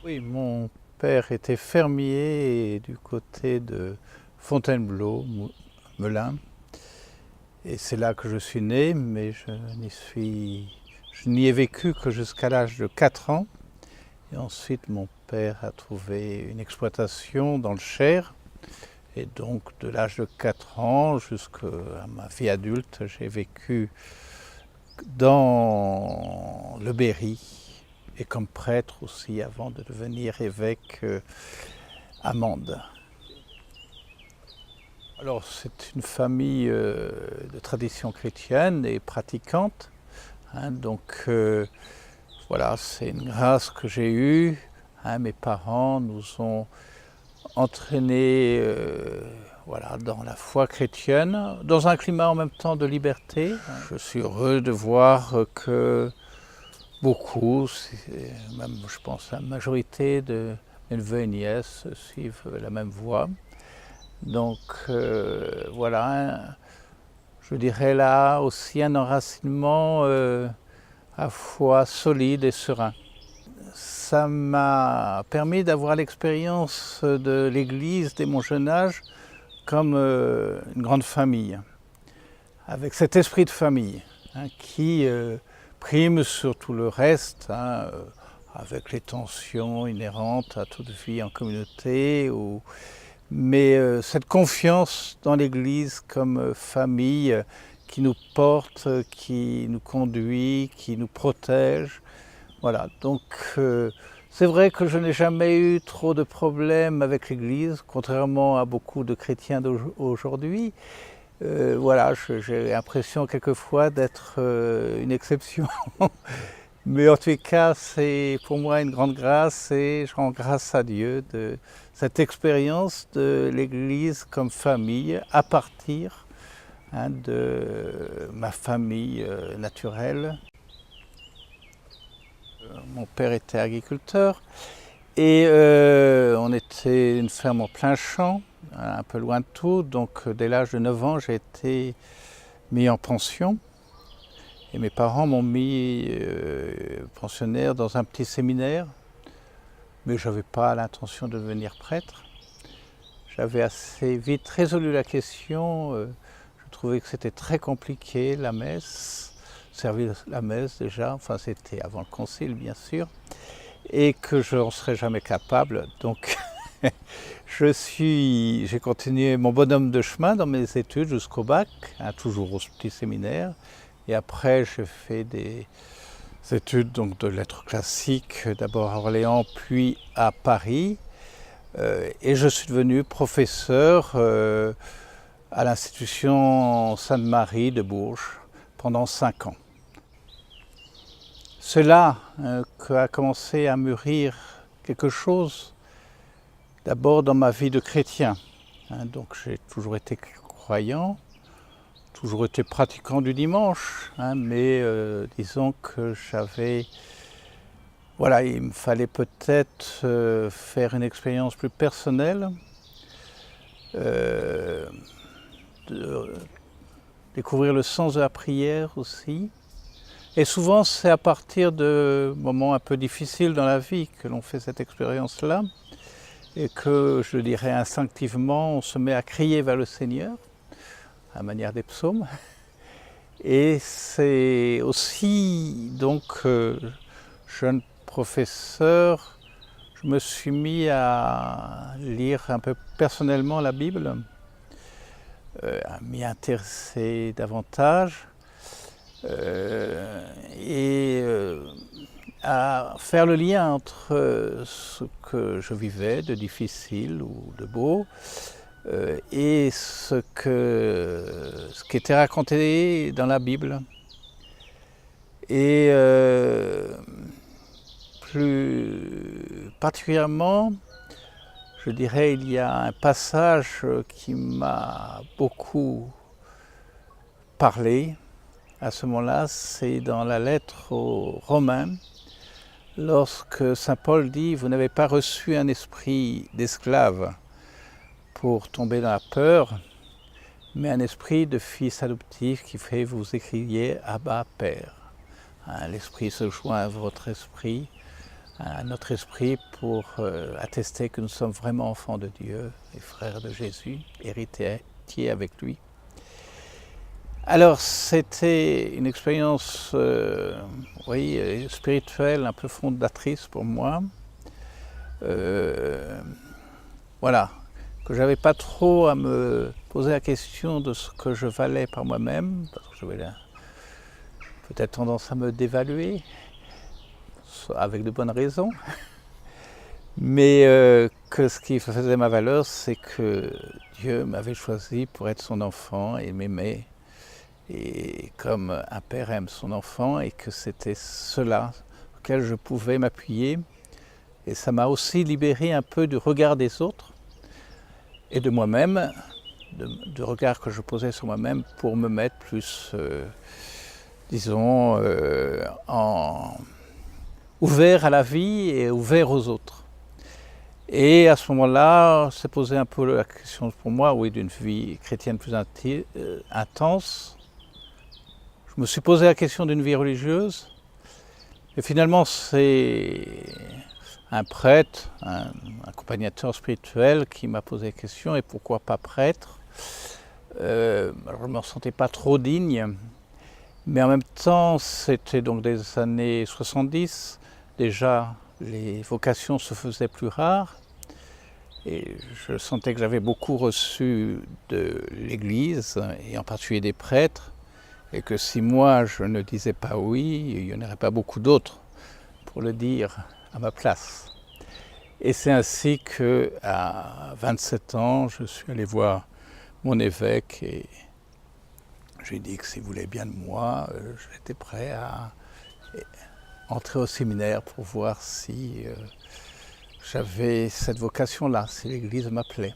Oui, mon père était fermier du côté de Fontainebleau, Melun. Et c'est là que je suis né, mais je n'y ai vécu que jusqu'à l'âge de 4 ans. Et ensuite, mon père a trouvé une exploitation dans le Cher. Et donc, de l'âge de 4 ans jusqu'à ma vie adulte, j'ai vécu dans le Berry et comme prêtre aussi avant de devenir évêque à Mende. Alors, c'est une famille de tradition chrétienne et pratiquante. Donc, voilà, c'est une grâce que j'ai eue. Mes parents nous ont entraînés voilà, dans la foi chrétienne, dans un climat en même temps de liberté. Je suis heureux de voir que beaucoup, même je pense la majorité de mes neveux et nièces suivent la même voie. Donc voilà, je dirais là aussi un enracinement à la fois solide et serein. Ça m'a permis d'avoir l'expérience de l'Église dès mon jeune âge comme une grande famille, avec cet esprit de famille qui prime sur tout le reste, avec les tensions inhérentes à toute vie en communauté. Mais cette confiance dans l'Église comme famille qui nous porte, qui nous conduit, qui nous protège. Voilà, donc c'est vrai que je n'ai jamais eu trop de problèmes avec l'Église, contrairement à beaucoup de chrétiens d'aujourd'hui. Voilà, j'ai l'impression quelquefois d'être une exception. Mais en tout cas, c'est pour moi une grande grâce et je rends grâce à Dieu de cette expérience de l'Église comme famille à partir de ma famille naturelle. Mon père était agriculteur et on était une ferme en plein champ, un peu loin de tout. Donc dès l'âge de 9 ans, j'ai été mis en pension. Et mes parents m'ont mis pensionnaire dans un petit séminaire, mais je n'avais pas l'intention de devenir prêtre. J'avais assez vite résolu la question. Je trouvais que c'était très compliqué, la messe, servir la messe déjà, enfin c'était avant le concile bien sûr, et que je n'en serais jamais capable. Donc j'ai continué mon bonhomme de chemin dans mes études jusqu'au bac, toujours au petit séminaire. Et après, j'ai fait des études donc, de lettres classiques, d'abord à Orléans, puis à Paris. Et je suis devenu professeur à l'institution Sainte-Marie de Bourges pendant 5 ans. C'est là qu'a commencé à mûrir quelque chose, d'abord dans ma vie de chrétien. Donc j'ai toujours été croyant, toujours été pratiquant du dimanche, mais disons que voilà, il me fallait peut-être faire une expérience plus personnelle, de découvrir le sens de la prière aussi. Et souvent, c'est à partir de moments un peu difficiles dans la vie que l'on fait cette expérience-là, et que, je dirais instinctivement, on se met à crier vers le Seigneur, à la manière des psaumes. Et c'est aussi, donc, jeune professeur, je me suis mis à lire un peu personnellement la Bible, à m'y intéresser davantage et à faire le lien entre ce que je vivais de difficile ou de beau et ce qui était raconté dans la Bible. Et plus particulièrement, je dirais, il y a un passage qui m'a beaucoup parlé à ce moment-là, c'est dans la lettre aux Romains, lorsque saint Paul dit « Vous n'avez pas reçu un esprit d'esclave pour tomber dans la peur, mais un esprit de fils adoptif qui fait que vous écriviez Abba, Père ». L'esprit se joint à votre esprit, à notre esprit pour attester que nous sommes vraiment enfants de Dieu et frères de Jésus, héritiers avec lui. Alors c'était une expérience spirituelle un peu fondatrice pour moi. Voilà, que j'avais pas trop à me poser la question de ce que je valais par moi-même, parce que j'avais peut-être tendance à me dévaluer, avec de bonnes raisons. Mais que ce qui faisait ma valeur, c'est que Dieu m'avait choisi pour être son enfant et m'aimait, et comme un père aime son enfant, et que c'était cela auquel je pouvais m'appuyer. Et ça m'a aussi libéré un peu du regard des autres et de moi-même, du regard que je posais sur moi-même pour me mettre plus, disons, ouvert à la vie et ouvert aux autres. Et à ce moment-là, s'est posé un peu la question pour moi, oui, d'une vie chrétienne plus intense. Je me suis posé la question d'une vie religieuse. Et finalement, c'est un prêtre, un accompagnateur spirituel qui m'a posé la question, et pourquoi pas prêtre. Alors je ne me sentais pas trop digne, mais en même temps, c'était donc des années 70, déjà les vocations se faisaient plus rares, et je sentais que j'avais beaucoup reçu de l'Église, et en particulier des prêtres, et que si moi je ne disais pas oui, il n'y en aurait pas beaucoup d'autres pour le dire à ma place. Et c'est ainsi qu'à 27 ans, je suis allé voir mon évêque et j'ai dit que s'il voulait bien de moi, j'étais prêt à entrer au séminaire pour voir si j'avais cette vocation-là, si l'Église m'appelait.